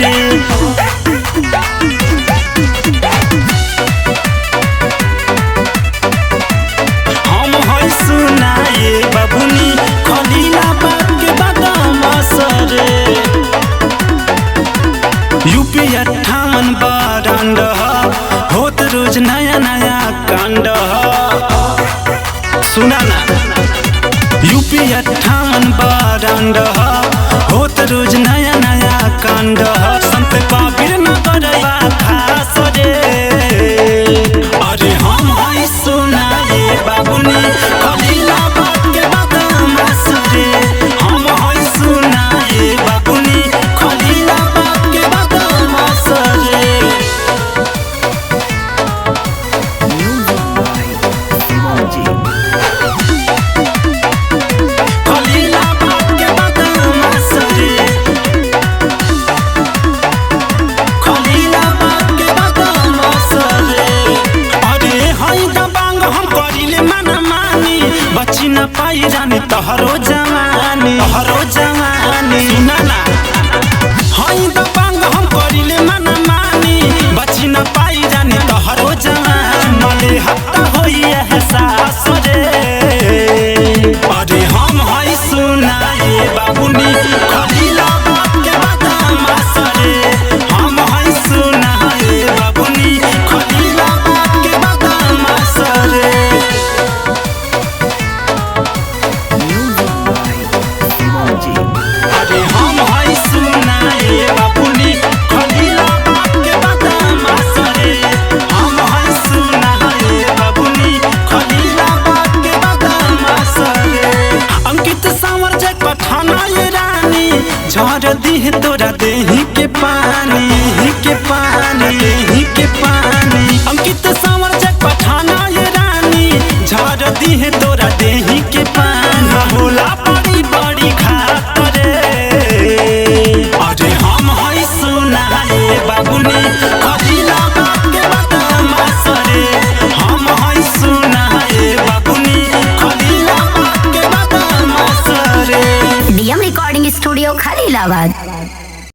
रे। हम है सुनाए बाबुनी खलीलाबाद के बदमाश रे। यूपी 58 बारांड होत रोज नया नया कांड। सुना ना यूपी 58 बारांड होत रोज नया नया कांड। संत कबीर नगर खास रे। अरे हम है सुनाए बाबुनी खलीलाबाद के बदमाश रे। हम है सुनाए बाबुनी खलीलाबाद के बदमाश रे। खलीलाबाद के बदमाश रे। खलीलाबाद के बदमाश रे। अरे हई दबांग हम करिले मन मानी बची न पाई जानी तोहरो जवानी तोहरो जवानी। सुना ना हई दबांग हम करिले मन मानी बची न पाई जानी तोहरो जवानी। मले हत्ता होई एहसास रे। अरे हम है सुनाए बाबुनी खलीलाबाद के बदमाश रे। हम है सुनाए बाबुनी खलीलाबाद के बदमाश रे। अरे हम है सुनाए बाबुनी खलीलाबाद के बदमाश रे। हम है सुनाए बाबुनी खलीलाबाद के बदमाश रे। अंकित सांवर जय पठाना ये रानी झड़ दी तोरा देही के पानी के पानी देही के पानी। अंकित सांवर जय पठाना ये रानी झड़ दी तोरा देही के पानी। होला बड़ी बड़ी खात रे। अरे हम है सुनाए बाबुनी खलीलाबाद के बदमाश रे। हम है सुनाए बाबुनी खलीलाबाद के बदमाश रे। DM recording studio Khalilabad.